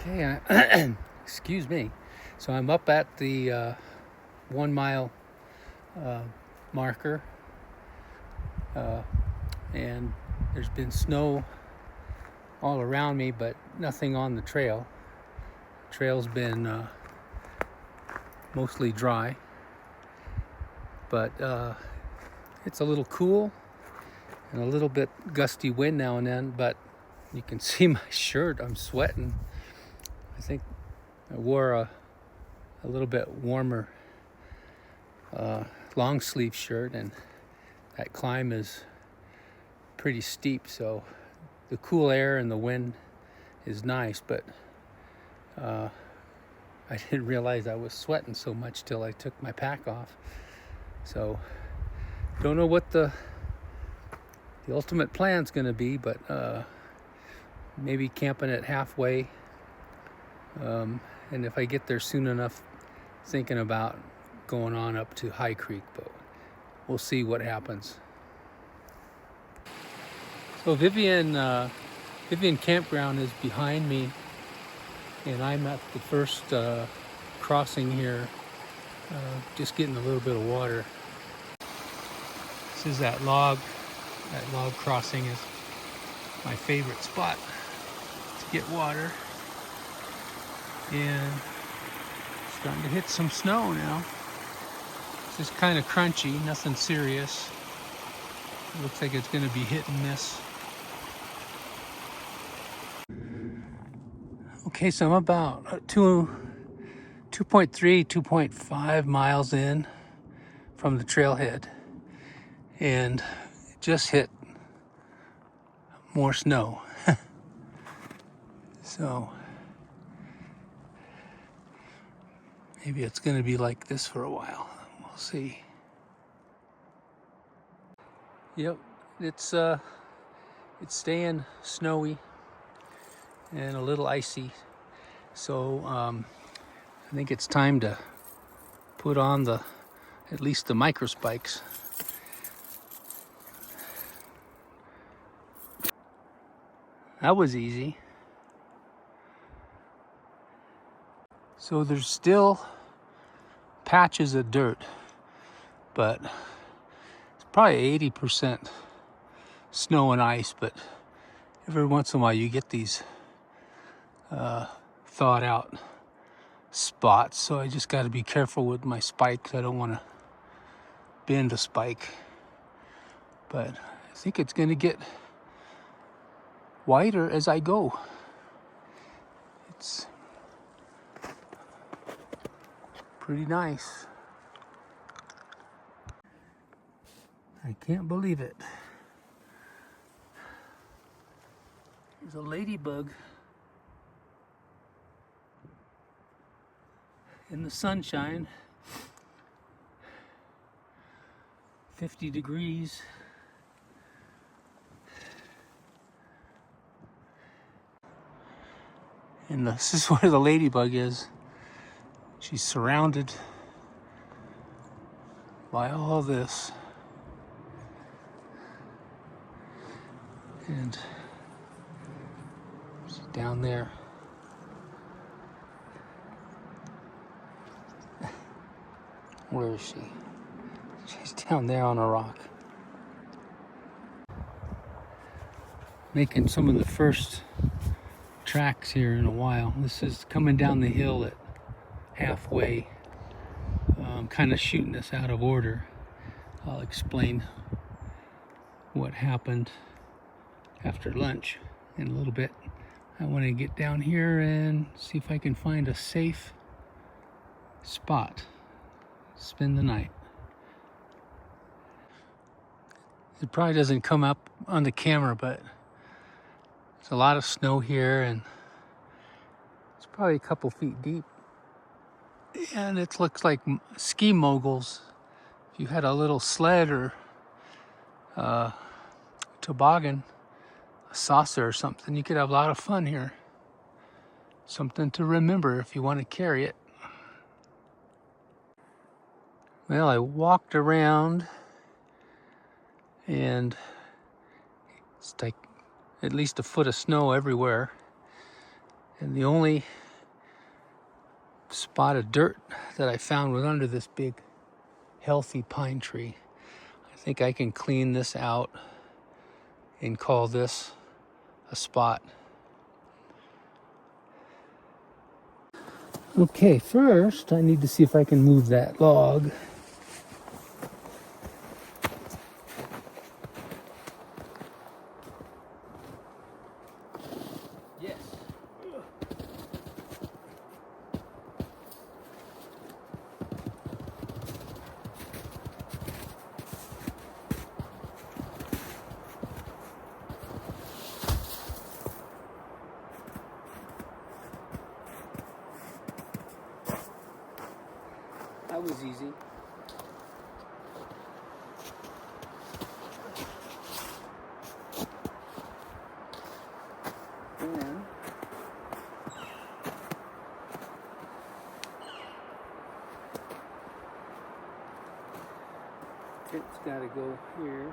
Okay, excuse me. So I'm up at the 1 mile marker, and there's been snow all around me, but nothing on the trail. The trail's been mostly dry, but it's a little cool and a little bit gusty wind now and then, but you can see my shirt, I'm sweating. I think I wore a little bit warmer long sleeve shirt, and that climb is pretty steep, so the cool air and the wind is nice, but I didn't realize I was sweating so much till I took my pack off. So don't know what the ultimate plan's gonna be, but maybe camping it halfway, and if I get there soon enough, thinking about going on up to High Creek, but we'll see what happens. So Vivian campground is behind me, and I'm at the first crossing here, just getting a little bit of water. This is that log crossing is my favorite spot to get water, and it's starting to hit some snow now. It's just kind of crunchy, nothing serious. It looks like it's going to be hit and miss. Okay, so I'm about 2.3, 2.5 miles in from the trailhead, and it just hit more snow. So maybe it's going to be like this for a while. We'll see. Yep, it's staying snowy and a little icy. So I think it's time to put on at least the micro spikes. That was easy. So there's still patches of dirt, but it's probably 80% snow and ice, but every once in a while you get these thawed out spots, so I just got to be careful with my spikes. I don't want to bend a spike, but I think it's going to get wider as I go. It's pretty nice. I can't believe it. There's a ladybug in the sunshine, 50 degrees. And this is where the ladybug is. She's surrounded by all this. And she's down there. Where is she? She's down there on a rock. Making some of the first tracks here in a while. This is coming down the hill at halfway. I'm kind of shooting this out of order. I'll explain what happened after lunch in a little bit. I want to get down here and see if I can find a safe spot. Spend the night. It probably doesn't come up on the camera, but there's a lot of snow here, and it's probably a couple feet deep. And it looks like ski moguls. If you had a little sled or toboggan, a saucer or something, you could have a lot of fun here. Something to remember if you want to carry it. Well, I walked around, and it's like at least a foot of snow everywhere. And the only spot of dirt that I found was under this big healthy pine tree. I think I can clean this out and call this a spot. Okay, first I need to see if I can move that log. Yes. That was easy. And it's got to go here.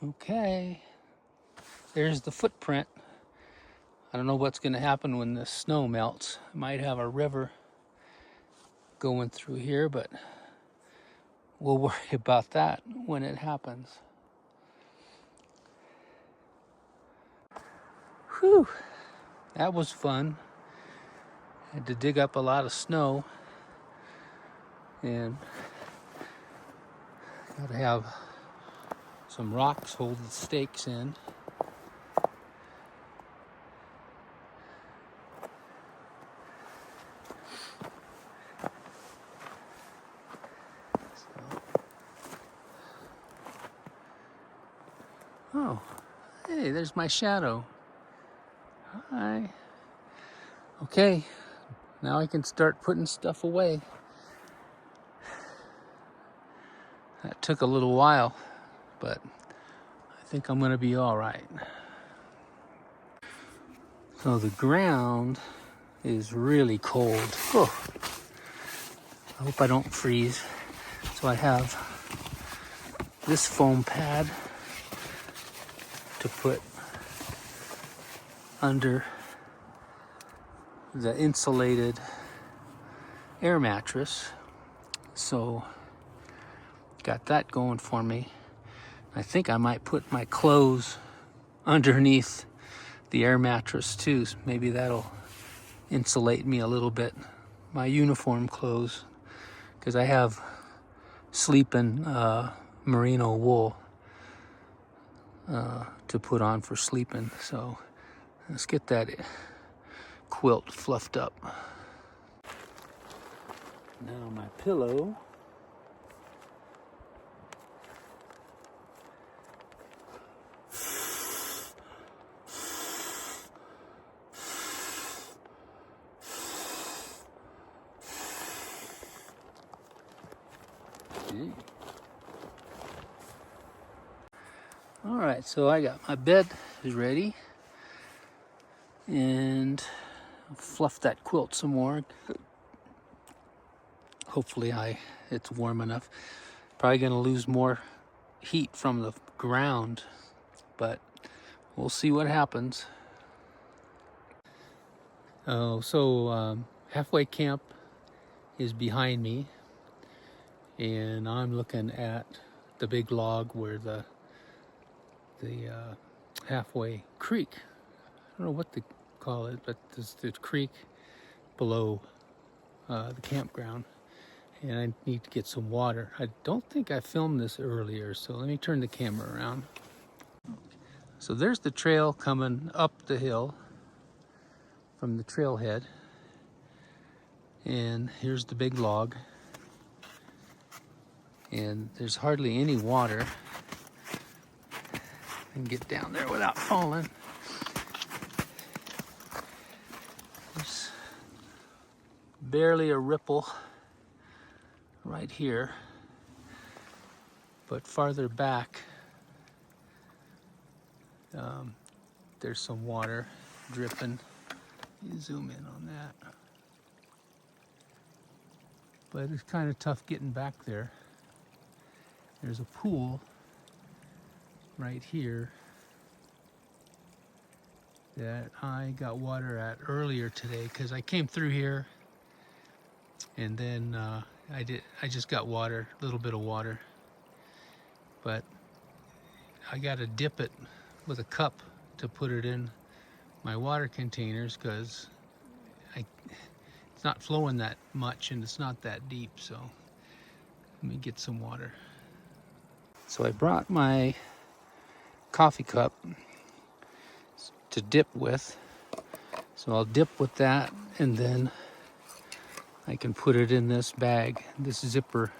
Okay, there's the footprint. I don't know what's going to happen when the snow melts. I might have a river going through here, but we'll worry about that when it happens. Whew, that was fun. Had to dig up a lot of snow, and gotta have some rocks hold the stakes in. Oh, hey, there's my shadow. Hi. Okay, now I can start putting stuff away. That took a little while, but I think I'm gonna be all right. So the ground is really cold. Oh, I hope I don't freeze. So I have this foam pad to put under the insulated air mattress. So got that going for me. I think I might put my clothes underneath the air mattress too. Maybe that'll insulate me a little bit. My uniform clothes, because I have sleeping merino wool to put on for sleeping. So let's get that quilt fluffed up. Now my pillow. All right, so I got my bed is ready, and I'll fluff that quilt some more. Hopefully it's warm enough. Probably gonna lose more heat from the ground, but we'll see what happens. Oh, so halfway camp is behind me, and I'm looking at the big log where the halfway creek. I don't know what to call it, but there's the creek below the campground, and I need to get some water. I don't think I filmed this earlier, so let me turn the camera around. So there's the trail coming up the hill from the trailhead, and here's the big log, and there's hardly any water. I can get down there without falling. There's barely a ripple right here, but farther back there's some water dripping. You zoom in on that, but it's kind of tough getting back there. There's a pool right here that I got water at earlier today, because I came through here and then I just got water, a little bit of water, but I gotta dip it with a cup to put it in my water containers, because it's not flowing that much and it's not that deep. So let me get some water. So I brought my coffee cup to dip with, so I'll dip with that, and then I can put it in this bag. This zipper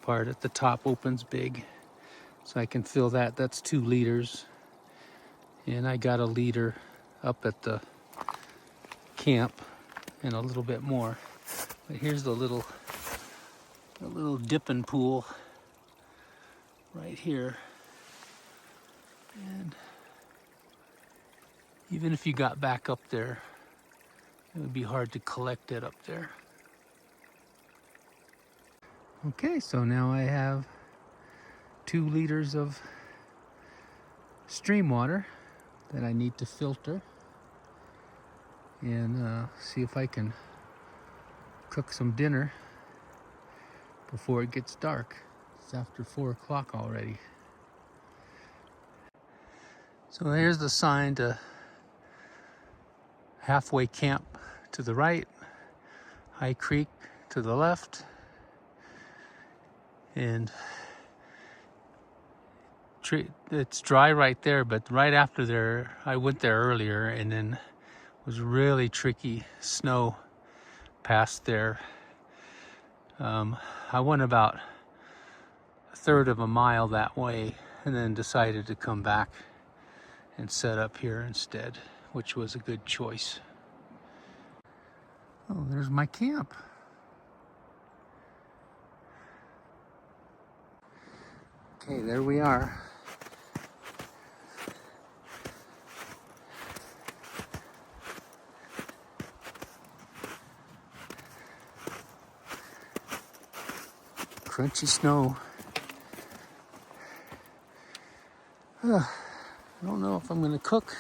part at the top opens big, so I can fill that. That's 2 liters, and I got a liter up at the camp and a little bit more. But here's the little dipping pool right here, and even if you got back up there, it would be hard to collect it up there. Okay, so now I have 2 liters of stream water that I need to filter, and see if I can cook some dinner before it gets dark. It's after 4 o'clock already. So here's the sign to Halfway Camp to the right, High Creek to the left, and it's dry right there, but right after there, I went there earlier, and then it was really tricky snow past there. I went about 1/3 of a mile that way, and then decided to come back and set up here instead, which was a good choice. Oh, there's my camp. Okay, there we are. Crunchy snow. I don't know if I'm gonna cook.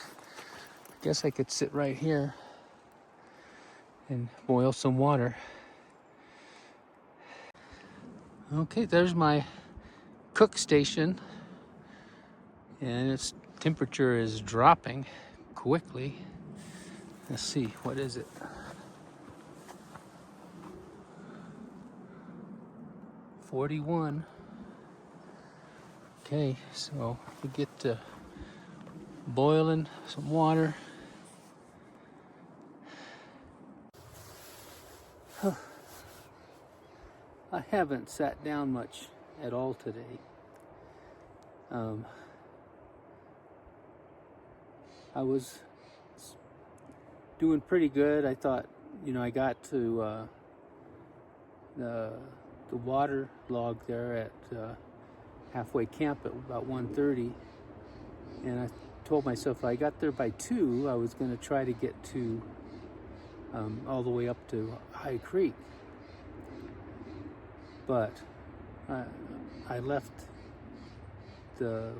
I guess I could sit right here and boil some water. Okay, there's my cook station, and its temperature is dropping quickly. Let's see, what is it? 41. Okay, so we get to boiling some water. I haven't sat down much at all today. I was doing pretty good. I thought, I got to the water log there at Halfway Camp at about 1:30, and I told myself if I got there by 2, I was going to try to get to all the way up to High Creek. But I left the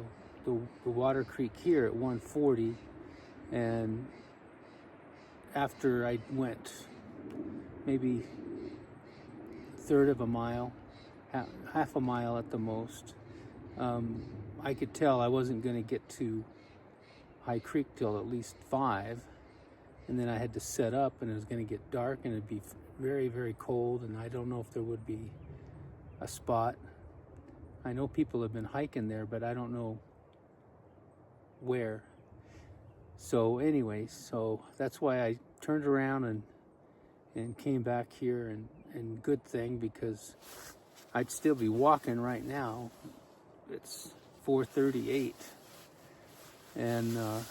Water Creek here at 1:40, and after I went maybe 1/3 of a mile, half a mile at the most, I could tell I wasn't going to get to High Creek till at least 5, and then I had to set up, and it was going to get dark, and it'd be very, very cold, and I don't know if there would be a spot. I know people have been hiking there, but I don't know where. So anyway, so that's why I turned around and came back here, and good thing, because I'd still be walking right now. It's 4:38, and it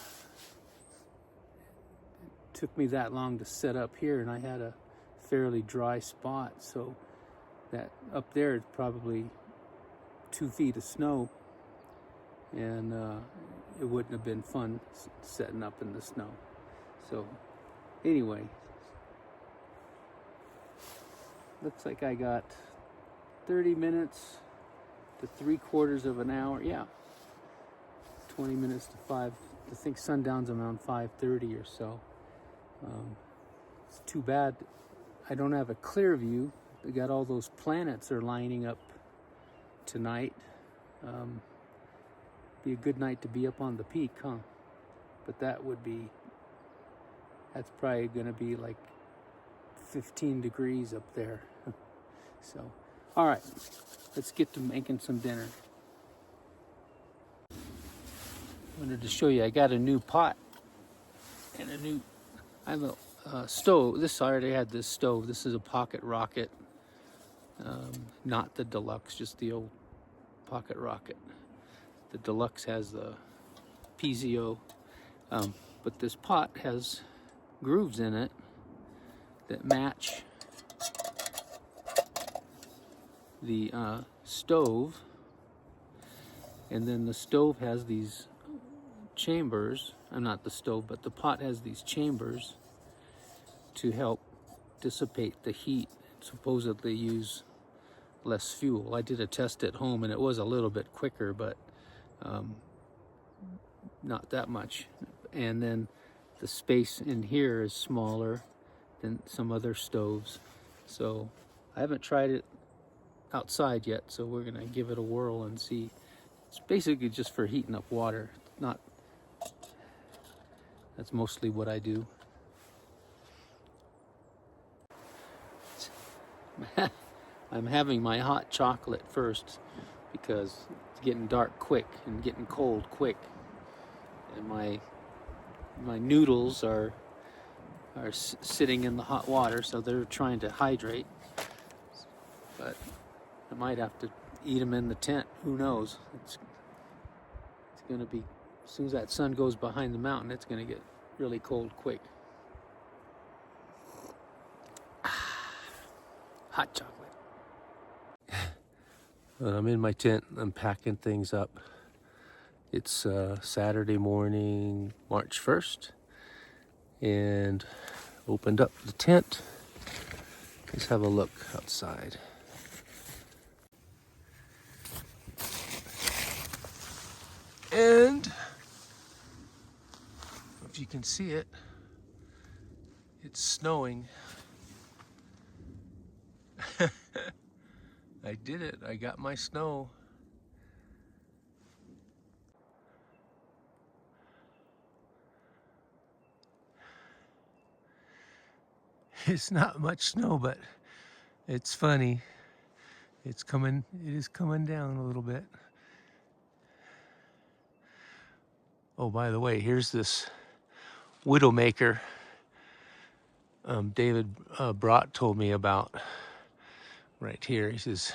took me that long to set up here, and I had a fairly dry spot, so that up there is probably 2 feet of snow, and it wouldn't have been fun setting up in the snow. So anyway, looks like I got 30 minutes to 3/4 of an hour. Yeah, 20 minutes to 5. I think sundown's around 5:30 or so. It's too bad I don't have a clear view. They got all those planets are lining up tonight. Be a good night to be up on the peak, huh? But that's probably gonna be like 15 degrees up there. So, all right, let's get to making some dinner. I wanted to show you, I got a new pot and I have a stove. I already had this stove. This is a Pocket Rocket, not the Deluxe, just the old Pocket Rocket. The Deluxe has the PZO, but this pot has grooves in it that match the stove, and then the stove has these chambers. Not the stove, but the pot has these chambers to help dissipate the heat. Supposedly use less fuel. I did a test at home, and it was a little bit quicker, but not that much. And then the space in here is smaller than some other stoves. So I haven't tried it outside yet, so we're gonna give it a whirl and see. It's basically just for heating up water. That's mostly what I do. I'm having my hot chocolate first because it's getting dark quick and getting cold quick, and my noodles are sitting in the hot water, so they're trying to hydrate. But I might have to eat them in the tent. Who knows? It's gonna be, as soon as that sun goes behind the mountain, it's gonna get really cold quick. Hot chocolate. I'm in my tent. I'm packing things up. It's Saturday morning, March 1st, and opened up the tent. Let's have a look outside. And if you can see it, it's snowing. I did it. I got my snow. It's not much snow, but it's funny. It is coming down a little bit. Oh, by the way, here's this Widowmaker David Brott told me about right here. He says,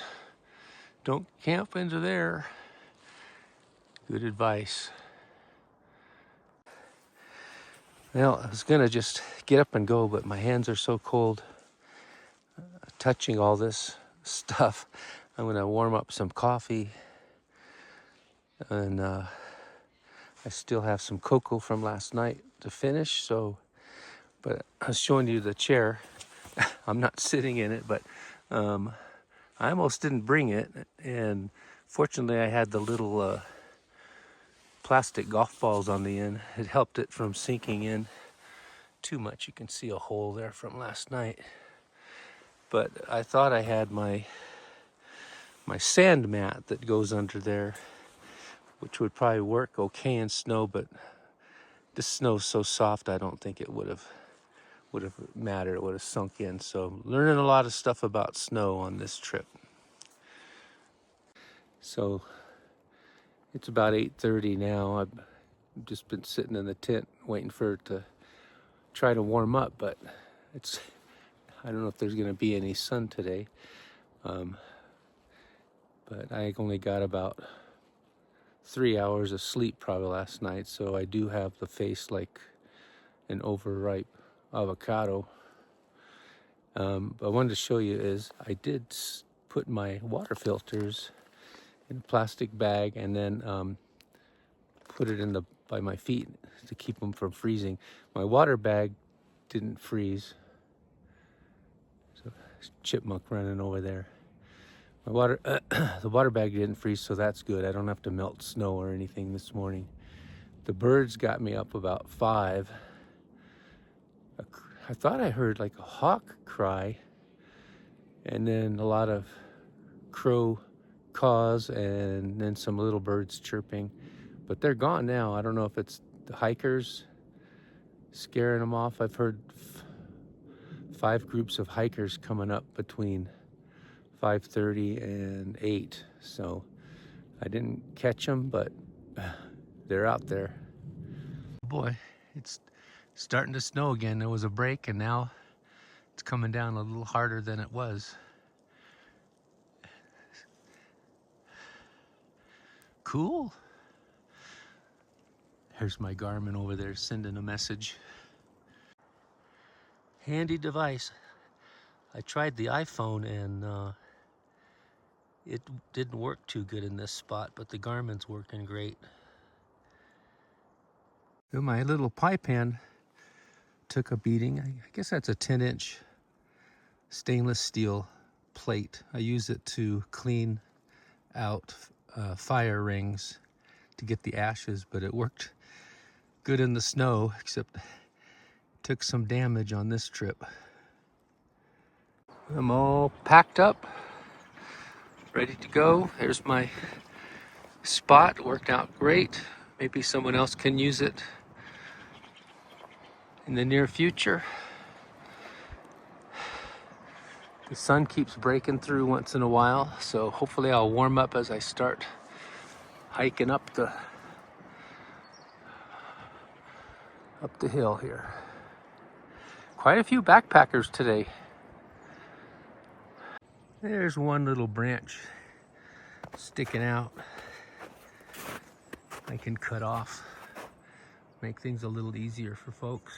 don't camp into there. Good advice. Well, I was gonna just get up and go, but my hands are so cold touching all this stuff. I'm gonna warm up some coffee, and I still have some cocoa from last night to finish. So, but I was showing you the chair. I'm not sitting in it, but I almost didn't bring it, and fortunately I had the little plastic golf balls on the end. It helped it from sinking in too much. You can see a hole there from last night. But I thought I had my sand mat that goes under there, which would probably work okay in snow, but this snow's so soft I don't think it would have would have mattered. It would have sunk in. So learning a lot of stuff about snow on this trip. So it's about 8:30 now. I've just been sitting in the tent waiting for it to try to warm up, but I don't know if there's going to be any sun today. But I only got about 3 hours of sleep probably last night, so I do have the face like an overripe avocado. But I wanted to show you is I did put my water filters in a plastic bag and then put it in by my feet to keep them from freezing. My water bag didn't freeze. So chipmunk running over there. My the water bag didn't freeze, so that's good. I don't have to melt snow or anything this morning. The birds got me up about 5. I thought I heard like a hawk cry, and then a lot of crow caws, and then some little birds chirping. But they're gone now. I don't know if it's the hikers scaring them off. I've heard 5 groups of hikers coming up between 5:30 and 8. So I didn't catch them, but they're out there. Boy, it's starting to snow again. There was a break and now it's coming down a little harder than it was. Cool. Here's my Garmin over there sending a message. Handy device. I tried the iPhone and it didn't work too good in this spot, but the Garmin's working great. My little pie pan took a beating. I guess that's a 10-inch stainless steel plate. I use it to clean out fire rings to get the ashes, but it worked good in the snow, except took some damage on this trip. I'm all packed up, ready to go. There's my spot, worked out great. Maybe someone else can use it in the near future. The sun keeps breaking through once in a while, so hopefully I'll warm up as I start hiking up the hill here. Quite a few backpackers today. There's one little branch sticking out. I can cut off, make things a little easier for folks.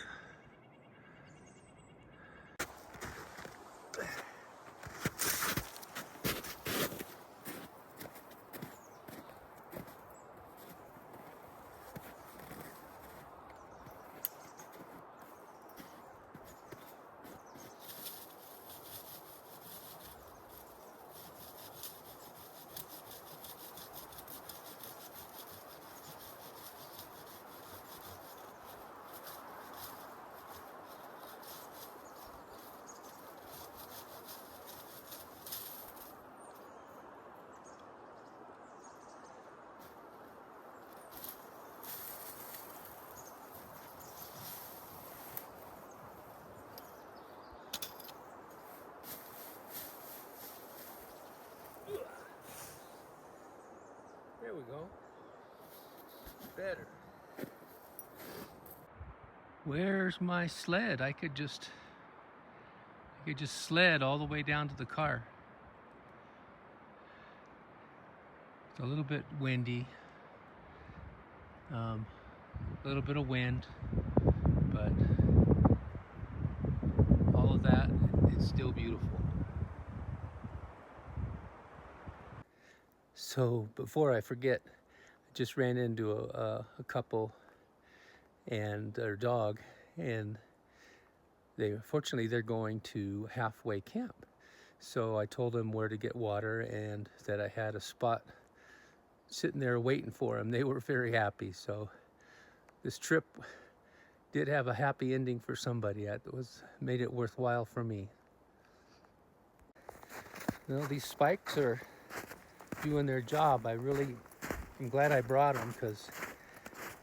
There we go. Better. Where's my sled? I could just sled all the way down to the car. It's a little bit windy. A little bit of wind, but all of that is still beautiful. So before I forget, I just ran into a couple and their dog, and fortunately they're going to halfway camp. So I told them where to get water and that I had a spot sitting there waiting for them. They were very happy. So this trip did have a happy ending for somebody. It made it worthwhile for me. Well, these spikes are doing their job. I'm glad I brought them because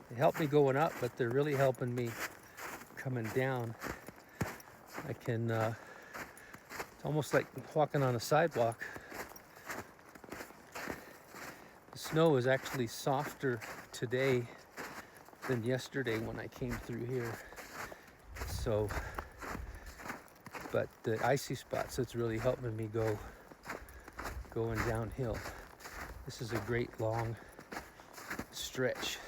they helped me going up, but they're really helping me coming down. It's almost like walking on a sidewalk. The snow is actually softer today than yesterday when I came through here. So, but the icy spots, it's really helping me going downhill. This is a great long stretch.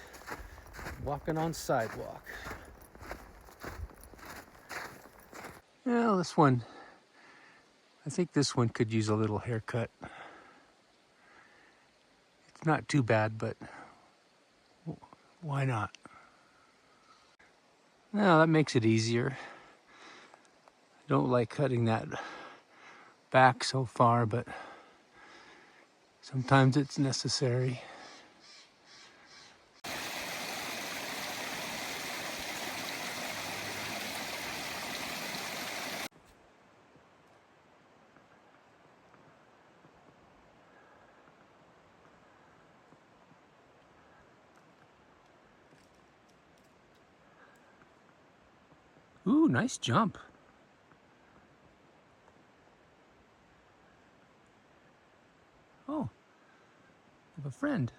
Walking on sidewalk. Well, this one, I think this one could use a little haircut. It's not too bad, but why not? Now that makes it easier. I don't like cutting that back so far, but sometimes it's necessary. Ooh, nice jump. Oh, I have a friend.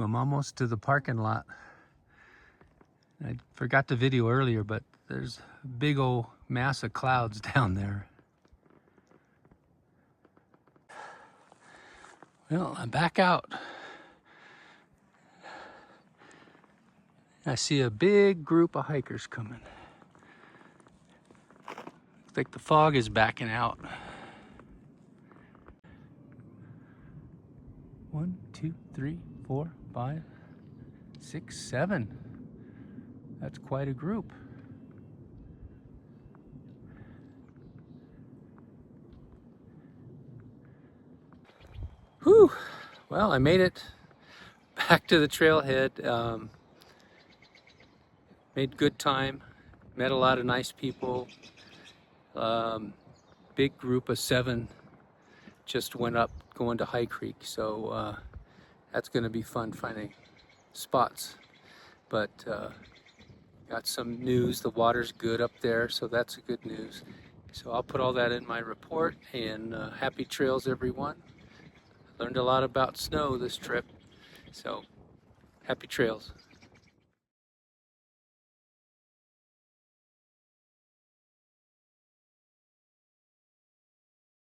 I'm almost to the parking lot. I forgot the video earlier, but there's a big old mass of clouds down there. Well, I'm back out. I see a big group of hikers coming. Looks like the fog is backing out. 1, 2, 3, 4, 5, 6, 7. That's quite a group. Whew! Well, I made it back to the trailhead. Made good time. Met a lot of nice people. Big group of 7 just went up going to High Creek, so that's going to be fun finding spots. But got some news, the water's good up there, so that's a good news. So I'll put all that in my report, and happy trails everyone. Learned a lot about snow this trip, so happy trails.